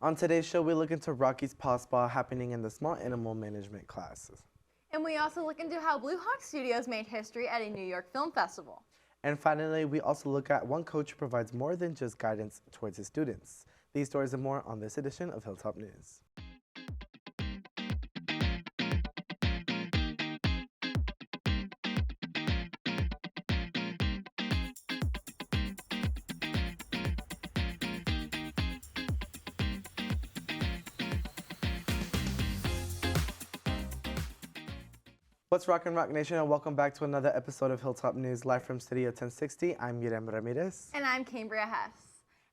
On today's show, we look into Rocky's Paw Spa happening in the small animal management classes. And we also look into how Blue Hawk Studios made history at a New York Film Festival. And finally, we also look at one coach who provides more than just guidance towards his students. These stories and more on this edition of Hilltop News. What's rockin' Rock Nation, and welcome back to another episode of Hilltop News live from Studio 1060. I'm Yurem Ramirez. And I'm Cambria Hess.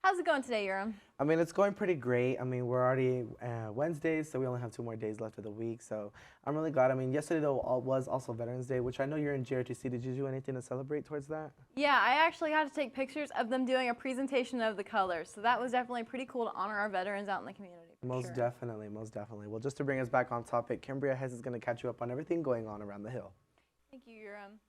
How's it going today, Yurem? I mean, it's going pretty great. I mean, we're already Wednesdays, so we only have 2 more days left of the week. So I'm really glad. I mean, yesterday though was also Veterans Day, which I know you're in JRTC. Did you do anything to celebrate towards that? Yeah, I actually got to take pictures of them doing a presentation of the colors. So that was definitely pretty cool to honor our veterans out in the community. Most definitely, most definitely. Well, just to bring us back on topic, Cambria Hess is going to catch you up on everything going on around the Hill. Thank you, Yurem.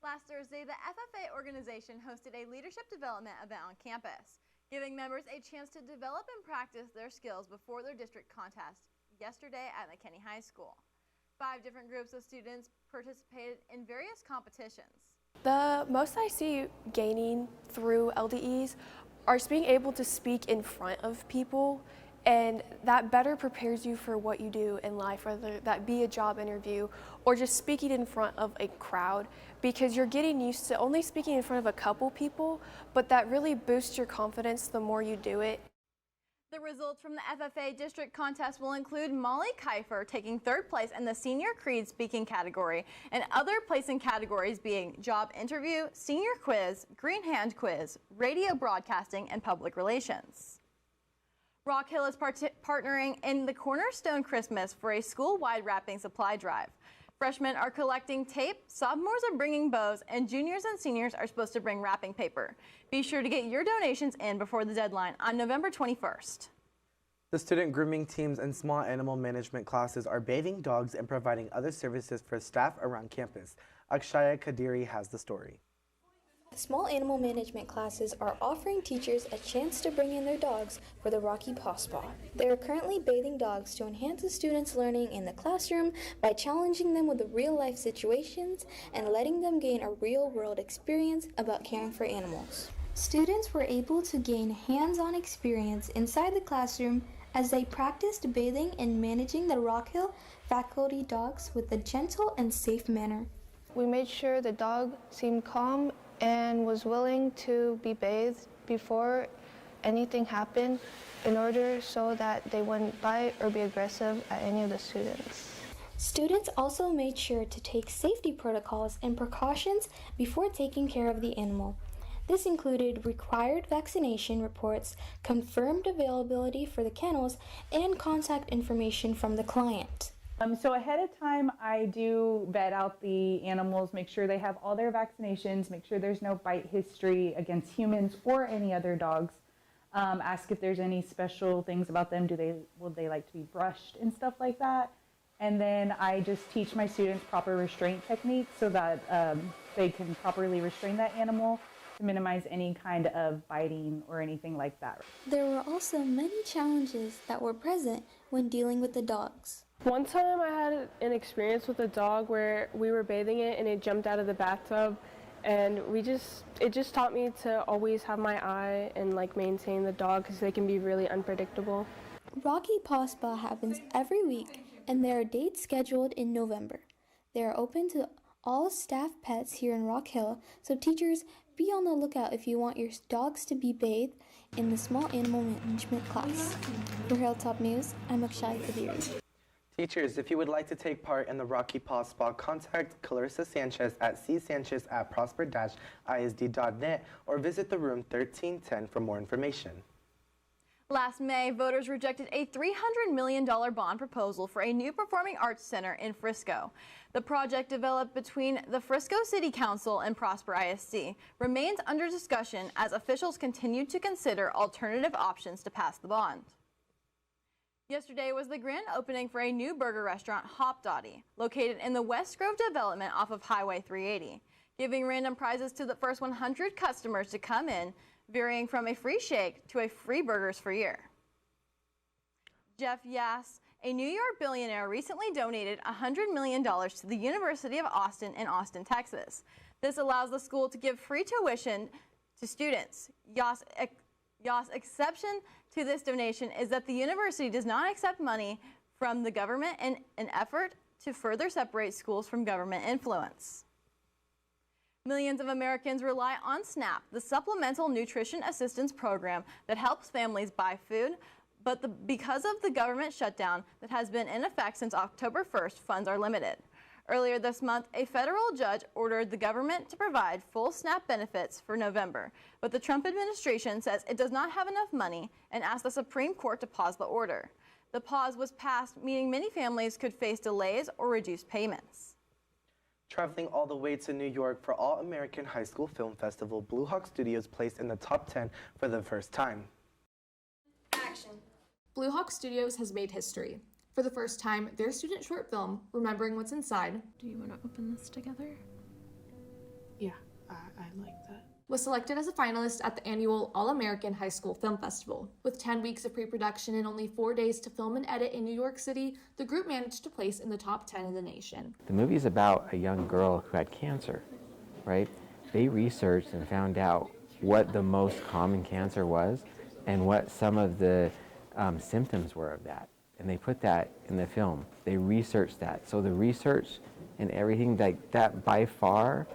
Last Thursday, the FFA organization hosted a leadership development event on campus, giving members a chance to develop and practice their skills before their district contest yesterday at McKinney High School. 5 different groups of students participated in various competitions. The most I see gaining through LDEs are being able to speak in front of people, and that better prepares you for what you do in life, whether that be a job interview or just speaking in front of a crowd, because you're getting used to only speaking in front of a couple people, but that really boosts your confidence the more you do it. The results from the FFA district contest will include Molly Kiefer taking 3rd place in the senior creed speaking category, and other placing categories being job interview, senior quiz, green hand quiz, radio broadcasting, and public relations. Rock Hill is partnering in the Cornerstone Christmas for a school-wide wrapping supply drive. Freshmen are collecting tape, sophomores are bringing bows, and juniors and seniors are supposed to bring wrapping paper. Be sure to get your donations in before the deadline on November 21st. The student grooming teams and small animal management classes are bathing dogs and providing other services for staff around campus. Akshaya Kadiri has the story. Small animal management classes are offering teachers a chance to bring in their dogs for the Rocky Paw Spa. They are currently bathing dogs to enhance the students' learning in the classroom by challenging them with real-life situations and letting them gain a real-world experience about caring for animals. Students were able to gain hands-on experience inside the classroom as they practiced bathing and managing the Rock Hill faculty dogs with a gentle and safe manner. We made sure the dog seemed calm and was willing to be bathed before anything happened in order so that they wouldn't bite or be aggressive at any of the students. Students also made sure to take safety protocols and precautions before taking care of the animal. This included required vaccination reports, confirmed availability for the kennels, and contact information from the client. So ahead of time, I do vet out the animals, make sure they have all their vaccinations, make sure there's no bite history against humans or any other dogs. Ask if there's any special things about them. Would they like to be brushed and stuff like that? And then I just teach my students proper restraint techniques so that they can properly restrain that animal to minimize any kind of biting or anything like that. There were also many challenges that were present when dealing with the dogs. One time I had an experience with a dog where we were bathing it and it jumped out of the bathtub, and it just taught me to always have my eye and maintain the dog because they can be really unpredictable. Rocky Paw Spa happens every week and there are dates scheduled in November. They are open to all staff pets here in Rock Hill, so teachers, be on the lookout if you want your dogs to be bathed in the small animal management class. For Hilltop News, I'm Akshaya Kadiri. Teachers, if you would like to take part in the Rocky Paw Spa, contact Clarissa Sanchez at csanchez@prosper-isd.net or visit the room 1310 for more information. Last May, voters rejected a $300 million bond proposal for a new performing arts center in Frisco. The project, developed between the Frisco City Council and Prosper ISD, remains under discussion as officials continue to consider alternative options to pass the bond. Yesterday was the grand opening for a new burger restaurant, Hop Dottie, located in the West Grove development off of Highway 380, giving random prizes to the first 100 customers to come in, varying from a free shake to a free burgers for a year. Jeff Yass, a New York billionaire, recently donated $100 million to the University of Austin in Austin, Texas. This allows the school to give free tuition to students. Yass' exception to this donation is that the university does not accept money from the government in an effort to further separate schools from government influence. Millions of Americans rely on SNAP, the Supplemental Nutrition Assistance Program that helps families buy food, but because of the government shutdown that has been in effect since October 1st, funds are limited. Earlier this month, a federal judge ordered the government to provide full SNAP benefits for November, but the Trump administration says it does not have enough money and asked the Supreme Court to pause the order. The pause was passed, meaning many families could face delays or reduced payments. Traveling all the way to New York for All-American High School Film Festival, Blue Hawk Studios placed in the top 10 for the first time. Action. Blue Hawk Studios has made history. For the first time, their student short film, Remembering What's Inside, do you want to open this together? Yeah, I like that. Was selected as a finalist at the annual All-American High School Film Festival. With 10 weeks of pre-production and only 4 days to film and edit in New York City, the group managed to place in the top 10 in the nation. The movie is about a young girl who had cancer, right? They researched and found out what the most common cancer was and what some of the symptoms were of that. And they put that in the film. They researched that. So the research and everything like that by far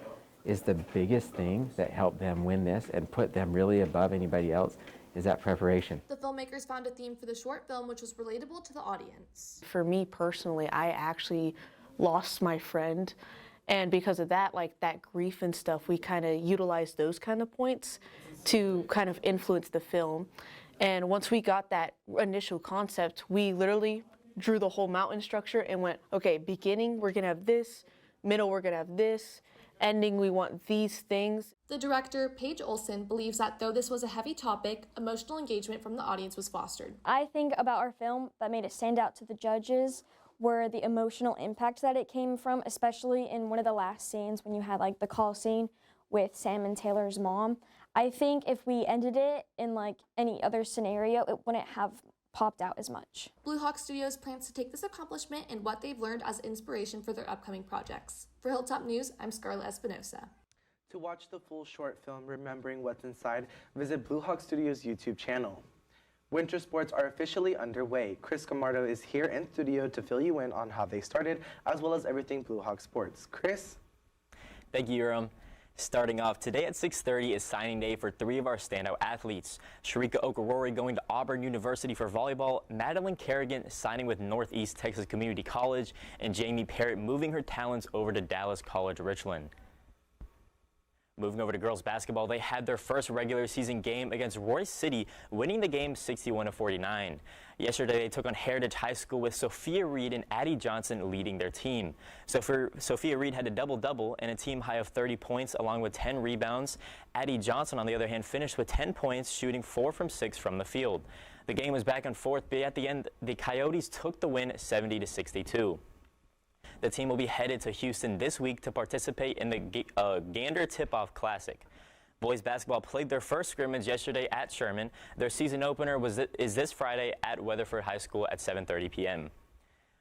is the biggest thing that helped them win this and put them really above anybody else, is that preparation. The filmmakers found a theme for the short film which was relatable to the audience. For me personally, I actually lost my friend, and because of that, like that grief and stuff, we kind of utilized those kind of points to kind of influence the film. And once we got that initial concept, we literally drew the whole mountain structure and went, okay, beginning, we're gonna have this, middle, we're gonna have this, ending, we want these things. The director, Paige Olson, believes that though this was a heavy topic, emotional engagement from the audience was fostered. I think about our film that made it stand out to the judges were the emotional impact that it came from, especially in one of the last scenes when you had like the call scene with Sam and Taylor's mom. I think if we ended it in like any other scenario, it wouldn't have popped out as much. Blue Hawk Studios plans to take this accomplishment and what they've learned as inspiration for their upcoming projects. For Hilltop News, I'm Scarlett Espinosa. To watch the full short film, Remembering What's Inside, visit Blue Hawk Studios' YouTube channel. Winter sports are officially underway. Chris Scamardo is here in studio to fill you in on how they started, as well as everything Blue Hawk sports. Chris? Thank you, Yurem. Starting off, today at 6:30 is signing day for 3 of our standout athletes. Sharika Okarori going to Auburn University for volleyball, Madeline Kerrigan signing with Northeast Texas Community College, and Jamie Parrott moving her talents over to Dallas College Richland. Moving over to girls basketball, they had their first regular season game against Royce City, winning the game 61-49. Yesterday, they took on Heritage High School with Sophia Reed and Addie Johnson leading their team. So Sophia Reed had a double-double and a team high of 30 points along with 10 rebounds. Addie Johnson, on the other hand, finished with 10 points, shooting 4 from 6 from the field. The game was back and forth, but at the end, the Coyotes took the win 70-62. The team will be headed to Houston this week to participate in the Gander Tip-Off Classic. Boys basketball played their first scrimmage yesterday at Sherman. Their season opener is this Friday at Weatherford High School at 7:30 p.m.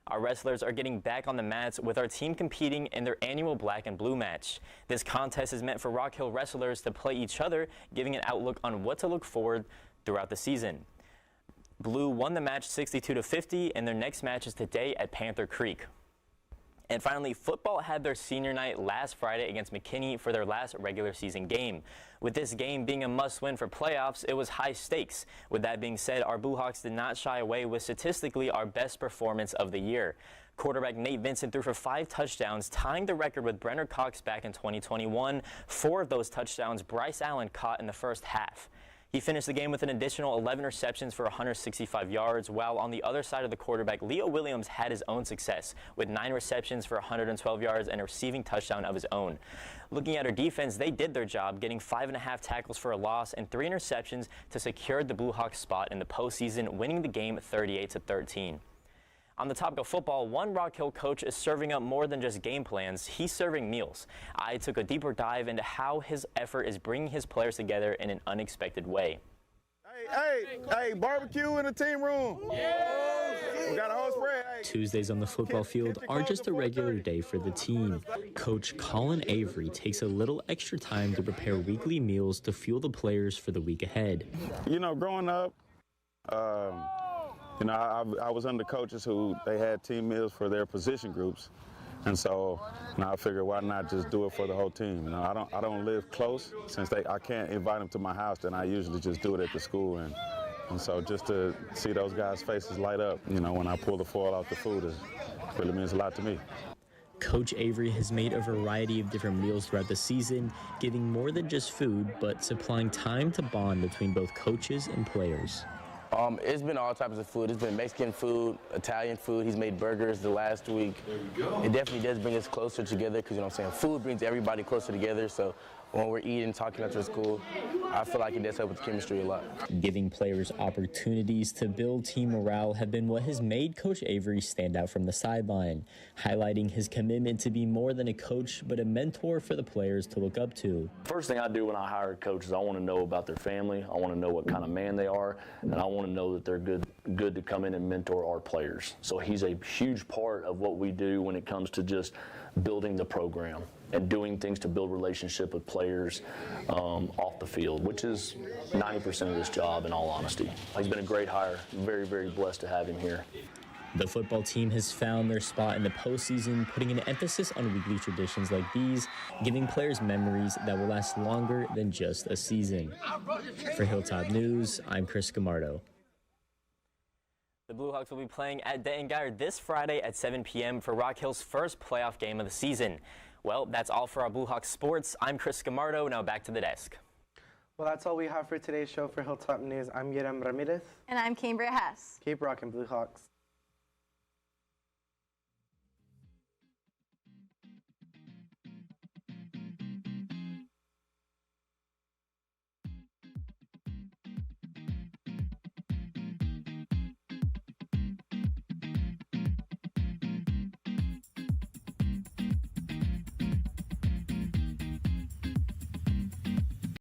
Our wrestlers are getting back on the mats with our team competing in their annual Black and Blue match. This contest is meant for Rock Hill wrestlers to play each other, giving an outlook on what to look forward throughout the season. Blue won the match 62-50, and their next match is today at Panther Creek. And finally, football had their senior night last Friday against McKinney for their last regular season game. With this game being a must-win for playoffs, it was high stakes. With that being said, our Blue Hawks did not shy away with statistically our best performance of the year. Quarterback Nate Vincent threw for 5 touchdowns, tying the record with Brenner Cox back in 2021. 4 of those touchdowns Bryce Allen caught in the first half. He finished the game with an additional 11 receptions for 165 yards, while on the other side of the quarterback, Leo Williams had his own success with 9 receptions for 112 yards and a receiving touchdown of his own. Looking at our defense, they did their job, getting 5.5 tackles for a loss and 3 interceptions to secure the Blue Hawks spot in the postseason, winning the game 38-13. On the topic of football, one Rock Hill coach is serving up more than just game plans. He's serving meals. I took a deeper dive into how his effort is bringing his players together in an unexpected way. Hey, barbecue in the team room. Yeah. We got a whole spread. Hey. Tuesdays on the football field are just a regular day for the team. Coach Colin Avery takes a little extra time to prepare weekly meals to fuel the players for the week ahead. You know, growing up, you know, I was under coaches who they had team meals for their position groups. And so now I figured, why not just do it for the whole team? You know, I don't live close. Since I can't invite them to my house, then I usually just do it at the school. And so just to see those guys' faces light up, you know, when I pull the foil off the food, it really means a lot to me. Coach Avery has made a variety of different meals throughout the season, giving more than just food, but supplying time to bond between both coaches and players. It's been all types of food. It's been Mexican food, Italian food. He's made burgers the last week. It definitely does bring us closer together because, you know what I'm saying, food brings everybody closer together. So when we're eating, talking after school, I feel like it does help with chemistry a lot. Giving players opportunities to build team morale have been what has made Coach Avery stand out from the sideline, highlighting his commitment to be more than a coach, but a mentor for the players to look up to. First thing I do when I hire a coach is I want to know about their family. I want to know what kind of man they are, and I want to know that they're good to come in and mentor our players. So he's a huge part of what we do when it comes to just building the program and doing things to build relationship with players off the field, which is 90% of this job, in all honesty. He's been a great hire. Very, very blessed to have him here. The football team has found their spot in the postseason, putting an emphasis on weekly traditions like these, giving players memories that will last longer than just a season. For Hilltop News, I'm Chris Scamardo. The Blue Hawks will be playing at Denton Guyer this Friday at 7 p.m. for Rock Hill's first playoff game of the season. Well, that's all for our Blue Hawks sports. I'm Chris Scamardo. Now back to the desk. Well, that's all we have for today's show. For Hilltop News, I'm Yurem Ramirez. And I'm Cambria Hess. Keep rocking, Blue Hawks.